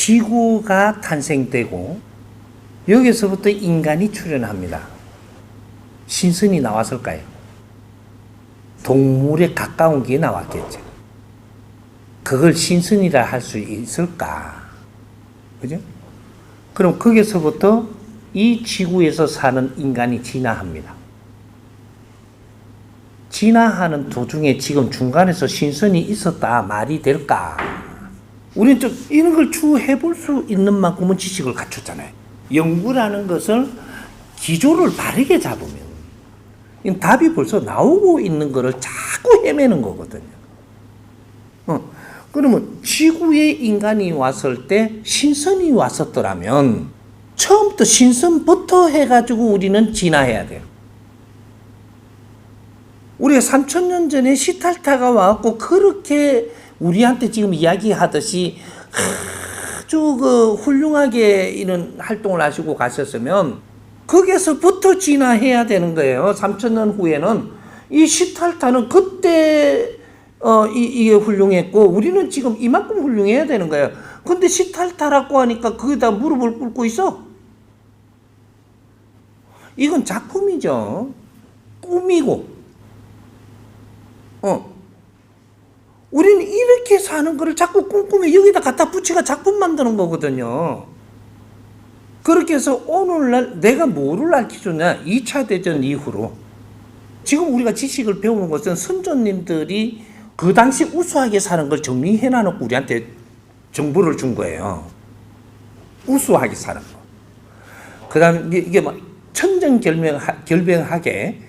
지구가 탄생되고 여기서부터 인간이 출현합니다. 신선이 나왔을까요? 동물에 가까운 게 나왔겠죠. 그걸 신선이라 할 수 있을까? 그죠? 그럼 거기서부터 이 지구에서 사는 인간이 진화합니다. 진화하는 도중에 지금 중간에서 신선이 있었다 말이 될까? 우리는 좀 이런 걸 추해볼 수 있는 만큼은 지식을 갖췄잖아요. 연구라는 것을 기조를 바르게 잡으면 답이 벌써 나오고 있는 거를 자꾸 헤매는 거거든요. 그러면 지구에 인간이 왔을 때 신선이 왔었더라면 처음부터 신선부터 해가지고 우리는 진화해야 돼요. 우리가 3,000년 전에 시탈타가 와갖고 그렇게 우리한테 지금 이야기하듯이 아주 훌륭하게 이런 활동을 하시고 가셨으면 거기에서부터 진화해야 되는 거예요. 3,000년 후에는 이 시탈타는 그때 이게 훌륭했고 우리는 지금 이만큼 훌륭해야 되는 거예요. 근데 시탈타라고 하니까 거기다 무릎을 꿇고 있어. 이건 작품이죠. 꿈이고. 우리는 이렇게 사는 거를 자꾸 꿈꾸며 여기다 갖다 붙이가 작품 만드는 거거든요. 그렇게 해서 오늘날 내가 뭐를 알려주냐? 2차 대전 이후로 지금 우리가 지식을 배우는 것은 선조님들이 그 당시 우수하게 사는 걸 정리해놔놓고 우리한테 정보를 준 거예요. 우수하게 사는 거. 그 다음에 이게 막 천정결명하게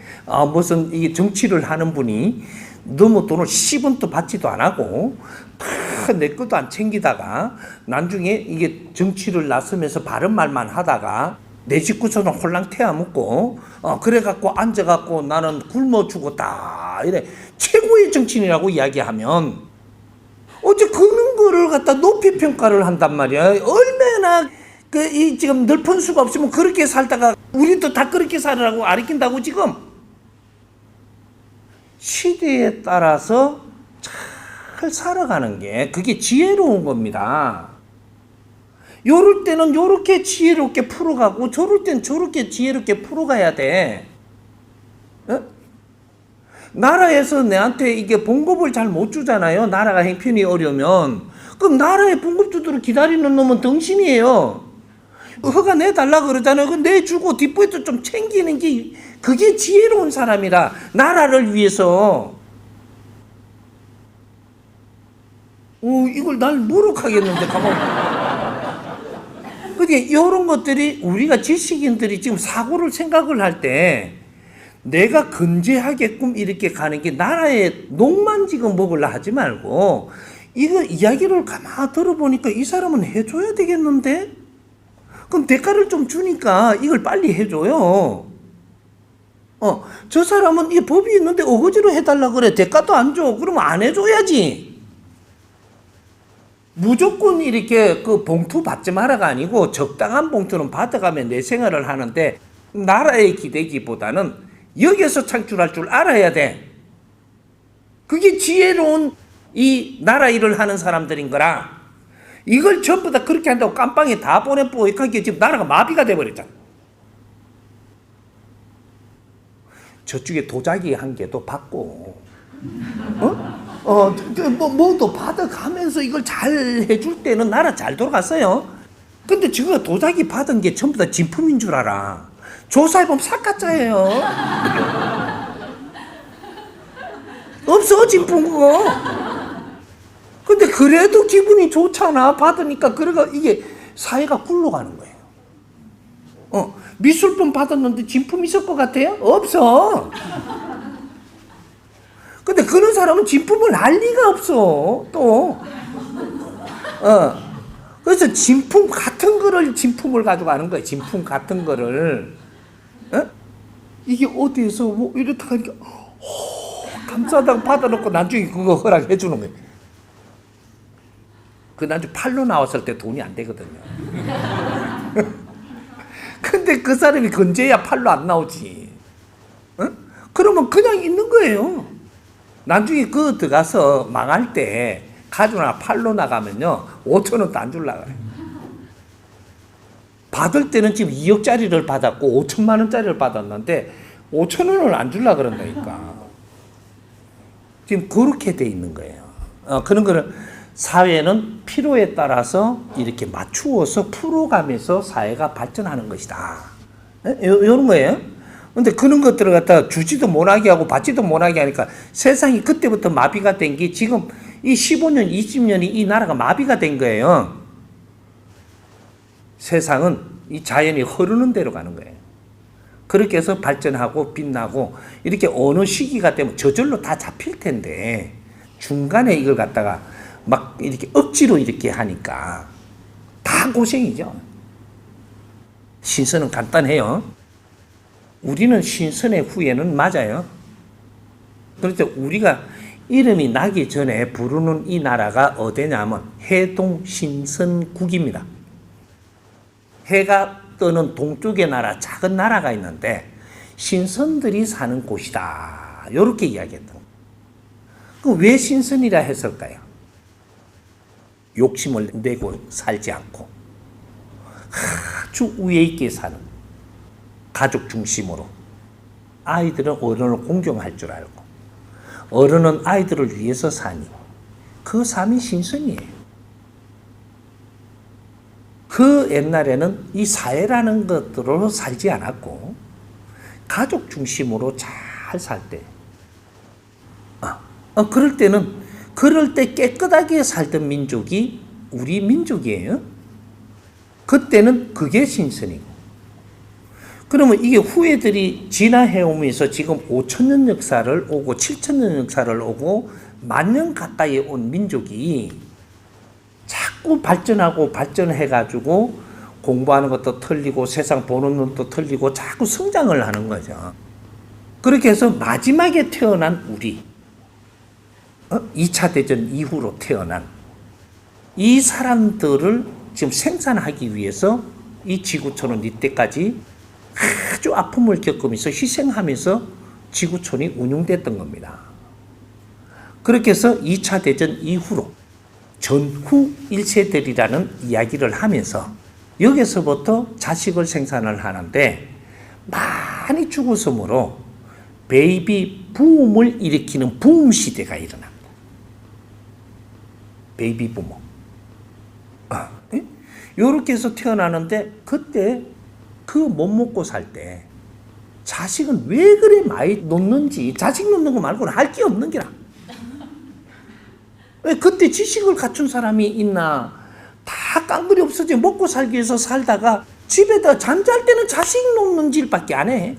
무슨 이게 정치를 하는 분이 너무 돈을 10원도 받지도 안 하고 내 것도 안 챙기다가 나중에 이게 정치를 나서면서 바른 말만 하다가 내 집구석은 홀랑 태워먹고 그래갖고 앉아갖고 나는 굶어 죽었다 이래 최고의 정치인이라고 이야기하면 어째 그런 거를 갖다 높이 평가를 한단 말이야. 얼마나 이 지금 넓은 수가 없으면 그렇게 살다가 우리도 다 그렇게 살으라고 가르친다고 지금. 시대에 따라서 잘 살아가는 게 그게 지혜로운 겁니다. 요럴 때는 요렇게 지혜롭게 풀어가고 저럴 때는 저렇게 지혜롭게 풀어가야 돼. 나라에서 내한테 이게 봉급을 잘 못 주잖아요. 나라가 형편이 어려우면. 그럼 나라의 봉급주들을 기다리는 놈은 덩신이에요. 허가 내달라 그러잖아요. 그 내주고 뒷부에도 좀 챙기는 게 그게 지혜로운 사람이라. 나라를 위해서. 이걸 날 모욕하겠는데 가만. 그러니까 이런 것들이 우리가 지식인들이 지금 사고를 생각을 할 때 내가 건재하게끔 이렇게 가는 게 나라의 녹만 지금 먹으려 하지 말고 이거 이야기를 가만 들어보니까 이 사람은 해줘야 되겠는데? 그럼 대가를 좀 주니까 이걸 빨리 해줘요. 저 사람은 이 법이 있는데 어거지로 해달라 그래. 대가도 안 줘. 그러면 안 해줘야지. 무조건 이렇게 그 봉투 받지 마라가 아니고 적당한 봉투는 받아가면 내 생활을 하는데 나라에 기대기보다는 여기에서 창출할 줄 알아야 돼. 그게 지혜로운 이 나라 일을 하는 사람들인 거라. 이걸 전부 다 그렇게 한다고 깜빵에 다 보내보고 이렇게 지금 나라가 마비가 돼버렸잖아. 저쪽에 도자기 한 개도 받고 뭐도 받아가면서 이걸 잘 해줄 때는 나라 잘 돌아갔어요. 근데 저거 도자기 받은 게 전부 다 진품인 줄 알아. 조사해보면 사가짜예요. 없어 진품 그거. 근데 그래도 기분이 좋잖아. 받으니까. 그래가 이게 사회가 굴러가는 거예요. 미술품 받았는데 진품 있을 것 같아요? 없어. 근데 그런 사람은 진품을 알 리가 없어. 또. 그래서 진품 같은 거를 진품을 가져가는 거예요. 진품 같은 거를. 이게 어디에서 뭐 이렇다 하니까 감사하다고 받아놓고 나중에 그거 허락해 주는 거예요. 그 나중에 팔로 나왔을 때 돈이 안 되거든요. 근데 그 사람이 건재야 팔로 안 나오지. 그러면 그냥 있는 거예요. 나중에 그거 들어가서 망할 때 가져나 팔로 나가면요 5,000원도 안 줄라 그래. 받을 때는 지금 2억짜리를 받았고 5천만 원짜리를 받았는데 5천 원을 안 주려고 그런다니까. 지금 그렇게 돼 있는 거예요. 그런 거를 사회는 필요에 따라서 이렇게 맞추어서 풀어가면서 사회가 발전하는 것이다. 이런 거예요. 근데 그런 것들을 갖다가 주지도 못하게 하고 받지도 못하게 하니까 세상이 그때부터 마비가 된 게 지금 이 15년, 20년이 이 나라가 마비가 된 거예요. 세상은 이 자연이 흐르는 대로 가는 거예요. 그렇게 해서 발전하고 빛나고 이렇게 어느 시기가 되면 저절로 다 잡힐 텐데 중간에 이걸 갖다가 막 이렇게 억지로 이렇게 하니까 다 고생이죠. 신선은 간단해요. 우리는 신선의 후예는 맞아요. 그런데 우리가 이름이 나기 전에 부르는 이 나라가 어디냐면 해동신선국입니다. 해가 떠는 동쪽의 나라, 작은 나라가 있는데 신선들이 사는 곳이다. 이렇게 이야기했던 거예요. 왜 신선이라 했을까요? 욕심을 내고 살지 않고 아주 위에 있게 사는 가족 중심으로 아이들은 어른을 공경할 줄 알고 어른은 아이들을 위해서 사니 그 삶이 신선이에요. 그 옛날에는 이 사회라는 것들로 살지 않았고 가족 중심으로 잘 살 때 그럴 때 깨끗하게 살던 민족이 우리 민족이에요. 그때는 그게 신선이고 그러면 이게 후예들이 진화해오면서 지금 5천년 역사를 오고 7천년 역사를 오고 10,000년 가까이 온 민족이 자꾸 발전하고 발전해가지고 공부하는 것도 틀리고 세상 보는 눈도 틀리고 자꾸 성장을 하는 거죠. 그렇게 해서 마지막에 태어난 우리 2차 대전 이후로 태어난 이 사람들을 지금 생산하기 위해서 이 지구촌은 이때까지 아주 아픔을 겪으면서 희생하면서 지구촌이 운영됐던 겁니다. 그렇게 해서 2차 대전 이후로 전후 1세들이라는 이야기를 하면서 여기서부터 자식을 생산을 하는데 많이 죽었으므로 베이비 붐을 일으키는 붐 시대가 일어납니다. 베이비 부모. 이렇게 해서 태어나는데 그때 그 못 먹고 살 때 자식은 왜 그래 많이 놓는지 자식 놓는 거 말고는 할 게 없는 게라. 왜 그때 지식을 갖춘 사람이 있나? 다 깡그리 없어져 먹고 살기 위해서 살다가 집에다 잠잘 때는 자식 놓는 일밖에 안 해.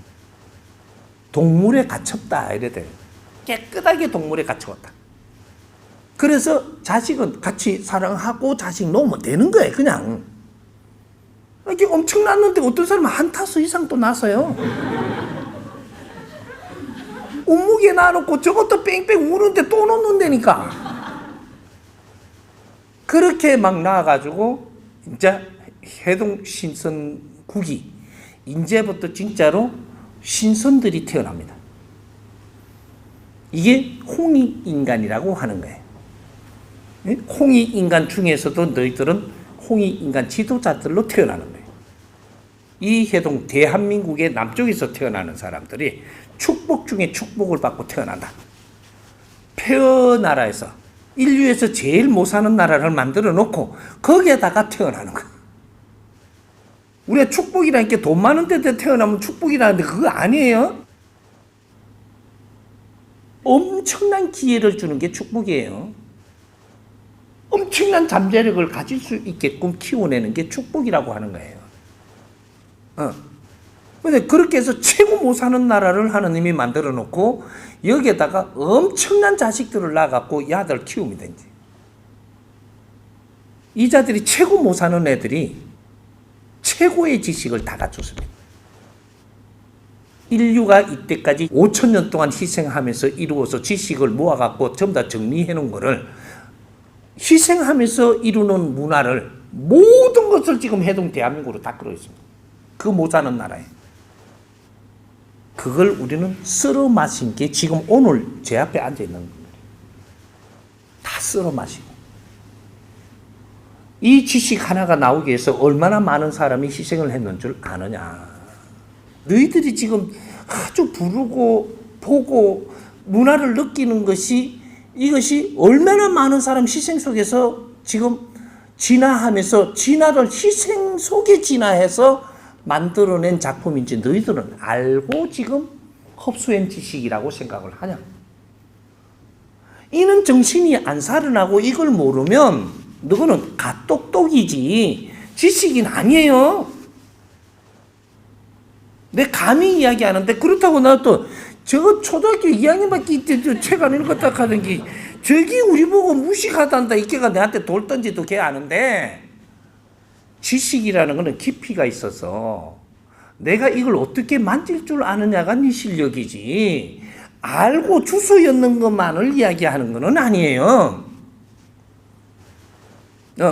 동물에 갇혔다 이래대. 깨끗하게 동물에 갇혔다. 그래서 자식은 같이 사랑하고 자식 놓으면 되는 거예요. 그냥. 이렇게 엄청 낳는데 어떤 사람은 한 타수 이상 또 낳았어요. 온무게 놔놓고 저것도 뺑뺑 우는데 또 놓는다니까. 그렇게 막 나와가지고 이제 해동신선국이 이제부터 진짜로 신선들이 태어납니다. 이게 홍익인간이라고 하는 거예요. 홍익인간 중에서도 너희들은 홍익인간 지도자들로 태어나는 거예요. 이 해동 대한민국의 남쪽에서 태어나는 사람들이 축복 중에 축복을 받고 태어난다. 폐허 나라에서 인류에서 제일 못 사는 나라를 만들어 놓고 거기에다가 태어나는 거야. 우리가 축복이라는 게 돈 많은 데서 태어나면 축복이라는데 그거 아니에요. 엄청난 기회를 주는 게 축복이에요. 엄청난 잠재력을 가질 수 있게끔 키워내는 게 축복이라고 하는 거예요. 근데 그렇게 해서 최고 못 사는 나라를 하나님이 만들어 놓고 여기에다가 엄청난 자식들을 낳아갖고 야들 키우면 되지. 이 자들이 최고 못 사는 애들이 최고의 지식을 다 갖췄습니다. 인류가 이때까지 5,000년 동안 희생하면서 이루어서 지식을 모아갖고 전부 다 정리해 놓은 거를 희생하면서 이루는 문화를 모든 것을 지금 해동 대한민국으로 다 끌어 있습니다. 그 못 사는 나라에. 그걸 우리는 썰어 마신 게 지금 오늘 제 앞에 앉아 있는 겁니다. 다 썰어 마시고. 이 지식 하나가 나오기 위해서 얼마나 많은 사람이 희생을 했는 줄 아느냐. 너희들이 지금 아주 부르고 보고 문화를 느끼는 이것이 얼마나 많은 사람 희생 속에서 지금 진화하면서 진화를 희생 속에 진화해서 만들어낸 작품인지 너희들은 알고 지금 흡수한 지식이라고 생각을 하냐. 이는 정신이 안 살아나고 이걸 모르면 너는 갓똑똑이지 지식인 아니에요. 내 감히 이야기하는데 그렇다고 나 또 저 초등학교 2학년밖에 책 안 읽었다 하던 게 저기 우리 보고 무식하단다 이게가 내한테 돌 던지도 걔 아는데 지식이라는 거는 깊이가 있어서 내가 이걸 어떻게 만질 줄 아느냐가 네 실력이지 알고 주워 였는 것만을 이야기하는 거는 아니에요.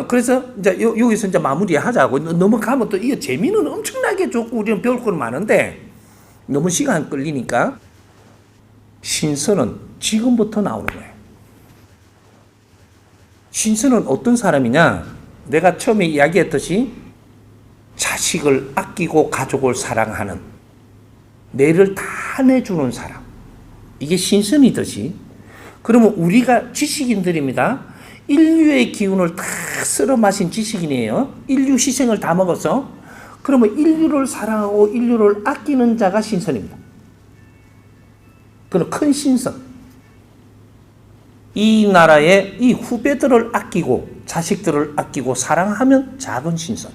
그래서 이제 여기서 이제 마무리하자고. 넘어가면 또 이게 재미는 엄청나게 좋고 우리는 배울 건 많은데 너무 시간 끌리니까 신선은 지금부터 나오는 거예요. 신선은 어떤 사람이냐? 내가 처음에 이야기했듯이 자식을 아끼고 가족을 사랑하는 내를 다 내주는 사람. 이게 신선이듯이. 그러면 우리가 지식인들입니다. 인류의 기운을 다 쓸어 마신 지식인이에요. 인류 희생을 다 먹어서. 그러면 인류를 사랑하고 인류를 아끼는 자가 신선입니다. 그건 큰 신선. 이 나라의 이 후배들을 아끼고 자식들을 아끼고 사랑하면 작은 신선.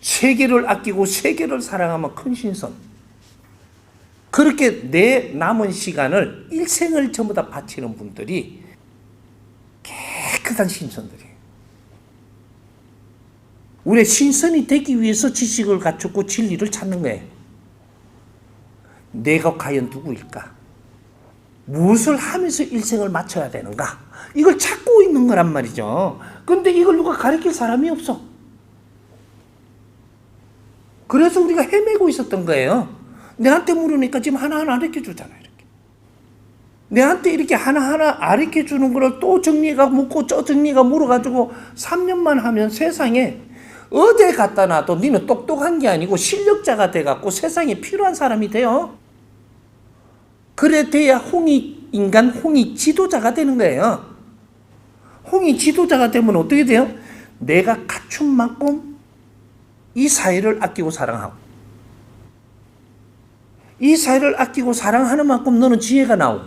세계를 아끼고 세계를 사랑하면 큰 신선. 그렇게 내 남은 시간을 일생을 전부 다 바치는 분들이 깨끗한 신선들이에요. 우리의 신선이 되기 위해서 지식을 갖추고 진리를 찾는 거예요. 내가 과연 누구일까? 무엇을 하면서 일생을 마쳐야 되는가? 이걸 찾고 있는 거란 말이죠. 그런데 이걸 누가 가르칠 사람이 없어. 그래서 우리가 헤매고 있었던 거예요. 내한테 물으니까 지금 하나하나 가르쳐 주잖아요. 이렇게. 내한테 이렇게 하나하나 가르쳐 주는 거를 또 정리가 묻고 저 정리가 물어가지고 3년만 하면 세상에 어디에 갖다 놔도 너는 똑똑한 게 아니고 실력자가 돼갖고 세상에 필요한 사람이 돼요. 그래 돼야 홍이 지도자가 되는 거예요. 홍이 지도자가 되면 어떻게 돼요? 내가 갖춘 만큼 이 사회를 아끼고 사랑하고 이 사회를 아끼고 사랑하는 만큼 너는 지혜가 나오고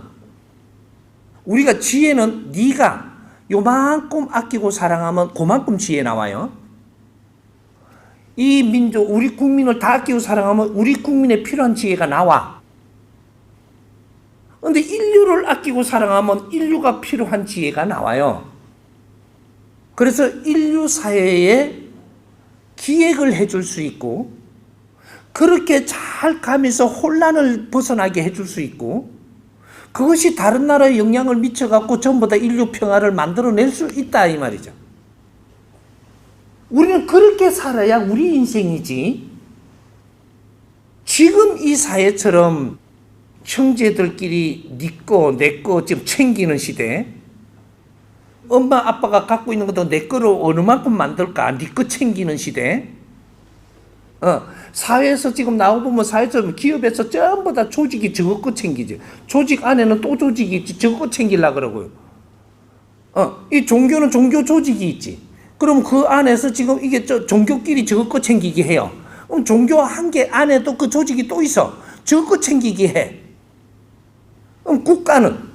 우리가 지혜는 네가 요만큼 아끼고 사랑하면 그만큼 지혜 나와요. 이 민족 우리 국민을 다 아끼고 사랑하면 우리 국민에 필요한 지혜가 나와. 그런데 인류를 아끼고 사랑하면 인류가 필요한 지혜가 나와요. 그래서 인류 사회에 기획을 해줄 수 있고 그렇게 잘 가면서 혼란을 벗어나게 해줄 수 있고 그것이 다른 나라에 영향을 미쳐갖고 전부 다 인류 평화를 만들어낼 수 있다 이 말이죠. 우리는 그렇게 살아야 우리 인생이지. 지금 이 사회처럼 형제들끼리 네 거, 내 거 지금 챙기는 시대. 엄마, 아빠가 갖고 있는 것도 내 거로 어느 만큼 만들까? 네 거 챙기는 시대. 사회에서 지금 나오보면 사회에서 기업에서 전부 다 조직이 저거 거 챙기지. 조직 안에는 또 조직이 있지. 저거 거 챙기려고 그러고요. 이 종교는 종교 조직이 있지. 그럼 그 안에서 지금 이게 종교끼리 저거 거 챙기게 해요. 그럼 종교 한 개 안에도 그 조직이 또 있어. 저거 거 챙기게 해. 그럼 국가는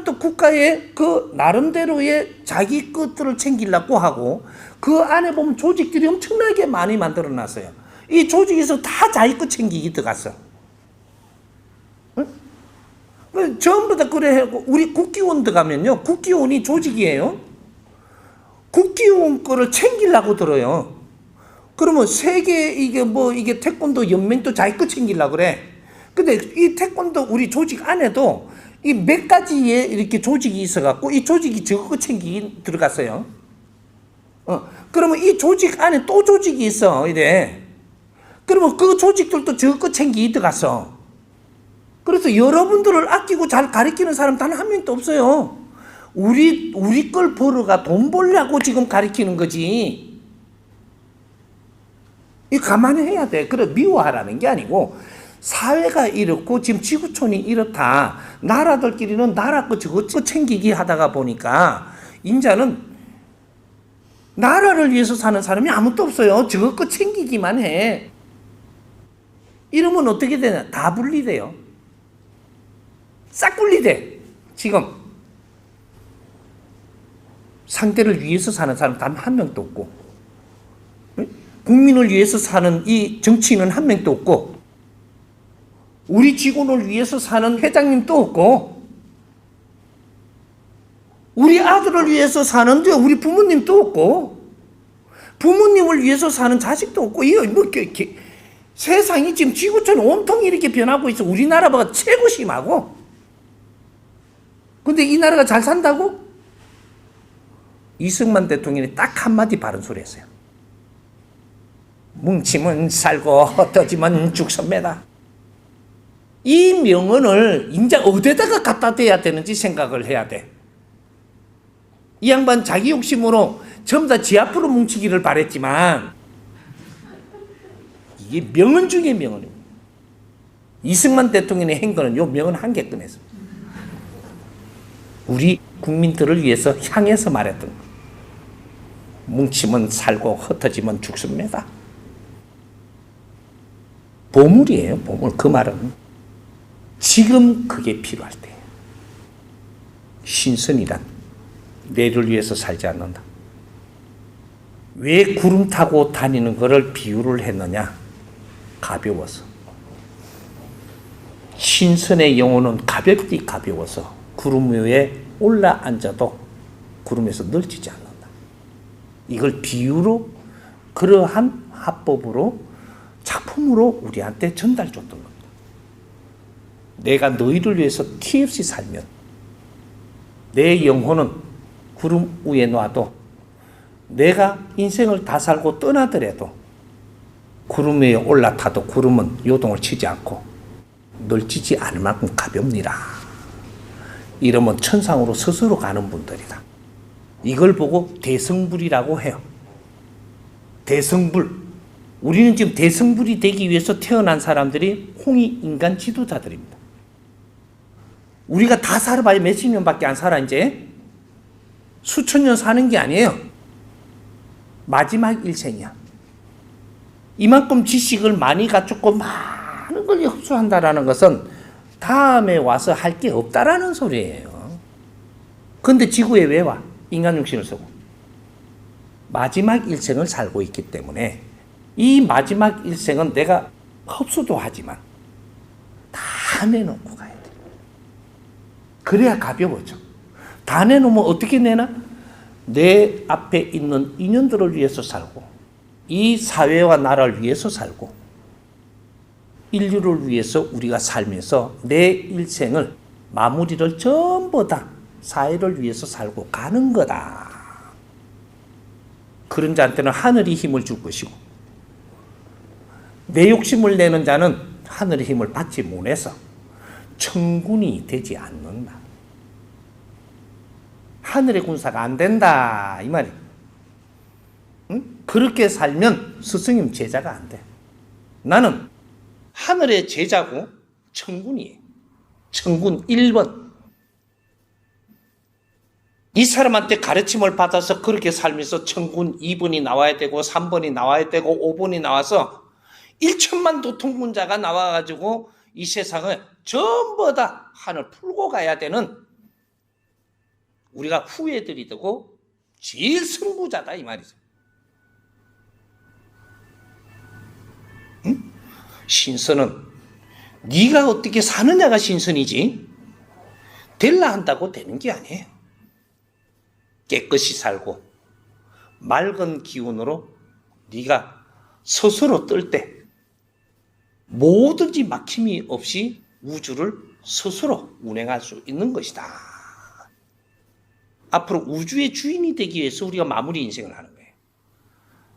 또 국가의 그 나름대로의 자기 것들을 챙기려고 하고 그 안에 보면 조직들이 엄청나게 많이 만들어 놨어요. 이 조직에서 다 자기 것 챙기기 들어갔어. 응? 전부 다 그래. 우리 국기원 들어가면요. 국기원이 조직이에요. 국기원 거를 챙기려고 들어요. 그러면 세계 이게 태권도 연맹도 자기 거 챙기려고 그래. 근데 이 태권도 우리 조직 안에도 이 몇 가지의 이렇게 조직이 있어갖고 이 조직이 저거 챙기기 들어갔어요. 그러면 이 조직 안에 또 조직이 있어. 이래. 그러면 그 조직들도 저거 챙기기 들어갔어. 그래서 여러분들을 아끼고 잘 가르치는 사람 단 한 명도 없어요. 우리 걸 벌어가 돈 벌려고 지금 가르치는 거지. 이 감안해야 돼. 그래 미워하라는 게 아니고 사회가 이렇고 지금 지구촌이 이렇다. 나라들끼리는 나라 거 저거 챙기기 하다가 보니까 인자는 나라를 위해서 사는 사람이 아무도 없어요. 저거 거 챙기기만 해. 이러면 어떻게 되냐? 다 분리돼요. 싹 분리돼. 지금 상대를 위해서 사는 사람 단 한 명도 없고, 국민을 위해서 사는 이 정치인은 한 명도 없고, 우리 직원을 위해서 사는 회장님도 없고, 우리 아들을 위해서 사는데 우리 부모님도 없고, 부모님을 위해서 사는 자식도 없고, 세상이 지금 지구촌 온통 이렇게 변하고 있어. 우리나라보다 최고 심하고. 근데 이 나라가 잘 산다고? 이승만 대통령이 딱 한마디 바른 소리 했어요. 뭉치면 살고 흩어지면 죽습니다. 이 명언을 이제 어디다가 갖다 대야 되는지 생각을 해야 돼. 이 양반 자기 욕심으로 전부 다 지 앞으로 뭉치기를 바랬지만 이게 명언 중에 명언이에요. 이승만 대통령의 행거는 요 명언 한 개 꺼내서 우리 국민들을 위해서 향해서 말했던 거. 뭉치면 살고 흩어지면 죽습니다. 보물이에요. 보물. 그 말은 지금 그게 필요할 때 신선이란 내를 위해서 살지 않는다. 왜 구름 타고 다니는 것을 비유를 했느냐? 가벼워서. 신선의 영혼은 가볍디 가벼워서 구름 위에 올라앉아도 구름에서 널치지 않는다. 이걸 비유로 그러한 화법으로 작품으로 우리한테 전달 줬던 겁니다. 내가 너희를 위해서 티 없이 살면 내 영혼은 구름 위에 놔도 내가 인생을 다 살고 떠나더라도 구름 위에 올라타도 구름은 요동을 치지 않고 널치지 않을 만큼 가볍니라. 이러면 천상으로 스스로 가는 분들이다. 이걸 보고 대성불이라고 해요. 대성불. 우리는 지금 대성불이 되기 위해서 태어난 사람들이 홍익인간 지도자들입니다. 우리가 다 살아봐야 몇십 년밖에 안 살아. 이제 수천 년 사는 게 아니에요. 마지막 일생이야. 이만큼 지식을 많이 갖추고 많은 걸 흡수한다라는 것은 다음에 와서 할 게 없다라는 소리예요. 그런데 지구에 왜 와? 인간 육신을 쓰고. 마지막 일생을 살고 있기 때문에 이 마지막 일생은 내가 흡수도 하지만 다 내놓고 가야 돼. 그래야 가벼워져. 다 내놓으면 어떻게 내나? 내 앞에 있는 인연들을 위해서 살고, 이 사회와 나라를 위해서 살고, 인류를 위해서 우리가 살면서 내 일생을 마무리를 전부 다 사회를 위해서 살고 가는 거다. 그런 자한테는 하늘이 힘을 줄 것이고, 내 욕심을 내는 자는 하늘의 힘을 받지 못해서 천군이 되지 않는다. 하늘의 군사가 안 된다 이 말이에요. 응? 그렇게 살면 스승님 제자가 안 돼. 나는 하늘의 제자고 천군이에요. 천군 1번. 이 사람한테 가르침을 받아서 그렇게 살면서 천군 2번이 나와야 되고 3번이 나와야 되고 5번이 나와서 1천만 도통군자가 나와가지고 이 세상을 전부 다 한을 풀고 가야 되는 우리가 후예들이 되고 제일 승부자다 이 말이죠. 응? 신선은 네가 어떻게 사느냐가 신선이지 될라 한다고 되는 게 아니에요. 깨끗이 살고 맑은 기운으로 네가 스스로 뜰 때 뭐든지 막힘이 없이 우주를 스스로 운행할 수 있는 것이다. 앞으로 우주의 주인이 되기 위해서 우리가 마무리 인생을 하는 거예요.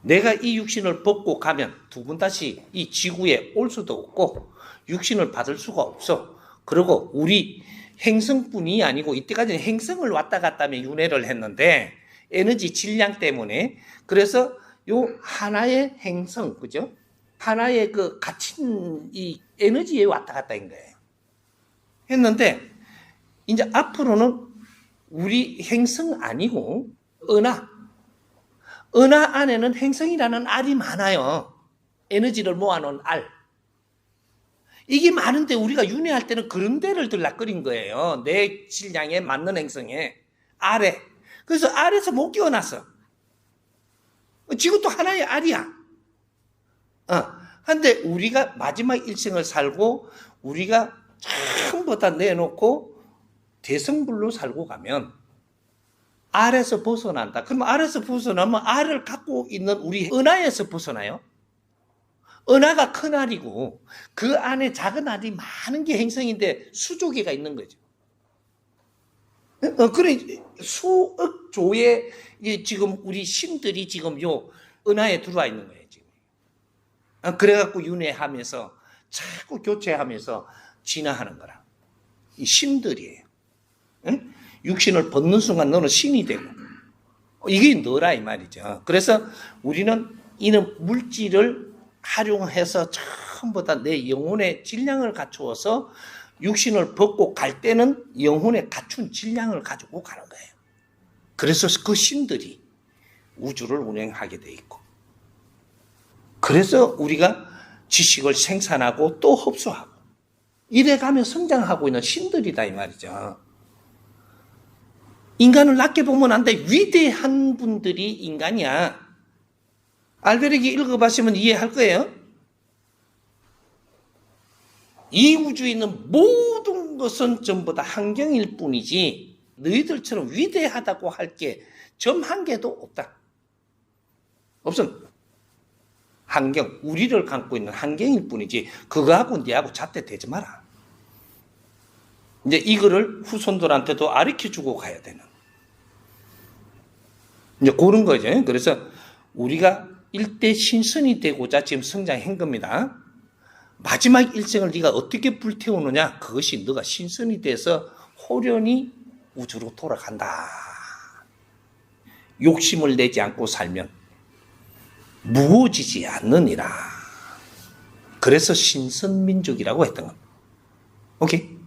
내가 이 육신을 벗고 가면 두 번 다시 이 지구에 올 수도 없고 육신을 받을 수가 없어. 그리고 우리 행성뿐이 아니고 이때까지는 행성을 왔다 갔다 하며 윤회를 했는데 에너지 질량 때문에 그래서 요 하나의 행성 그죠? 하나의 그 갇힌 이 에너지에 왔다 갔다 한 거예요. 했는데 이제 앞으로는 우리 행성 아니고 은하 안에는 행성이라는 알이 많아요. 에너지를 모아놓은 알. 이게 많은데 우리가 윤회할 때는 그런 데를 들락거린 거예요. 내 질량에 맞는 행성에 알에. 그래서 알에서 못 끼워놨어. 지금도 하나의 알이야. 근데 우리가 마지막 일생을 살고 우리가 전부 다 내놓고 대성불로 살고 가면 알에서 벗어난다. 그러면 알에서 벗어나면 알을 갖고 있는 우리 은하에서 벗어나요. 은하가 큰 알이고 그 안에 작은 알이 많은 게 행성인데 수조개가 있는 거죠. 그래 수억 조의 지금 우리 신들이 지금 요 은하에 들어와 있는 거예요. 지금. 그래갖고 윤회하면서 자꾸 교체하면서 진화하는 거라. 이 신들이에요. 응? 육신을 벗는 순간 너는 신이 되고 이게 너라 이 말이죠. 그래서 우리는 이는 물질을 활용해서 전부 다 내 영혼의 질량을 갖추어서 육신을 벗고 갈 때는 영혼에 갖춘 질량을 가지고 가는 거예요. 그래서 그 신들이 우주를 운행하게 돼 있고 그래서 우리가 지식을 생산하고 또 흡수하고 이래가며 성장하고 있는 신들이다 이 말이죠. 인간을 낮게 보면 안 돼. 위대한 분들이 인간이야. 알베르기 읽어봤으면 이해할 거예요. 이 우주에 있는 모든 것은 전부 다 환경일 뿐이지 너희들처럼 위대하다고 할 게 점 한 개도 없다. 없음. 환경, 우리를 갖고 있는 환경일 뿐이지 그거하고 니하고 잣대대지 마라. 이제 이거를 후손들한테도 가르쳐주고 가야 되는 이제 그런 거죠. 그래서 우리가 일대 신선이 되고자 지금 성장한 겁니다. 마지막 일생을 네가 어떻게 불태우느냐 그것이 너가 신선이 돼서 호련히 우주로 돌아간다. 욕심을 내지 않고 살면 무거워지지 않느니라. 그래서 신선민족이라고 했던 겁니다. 오케이?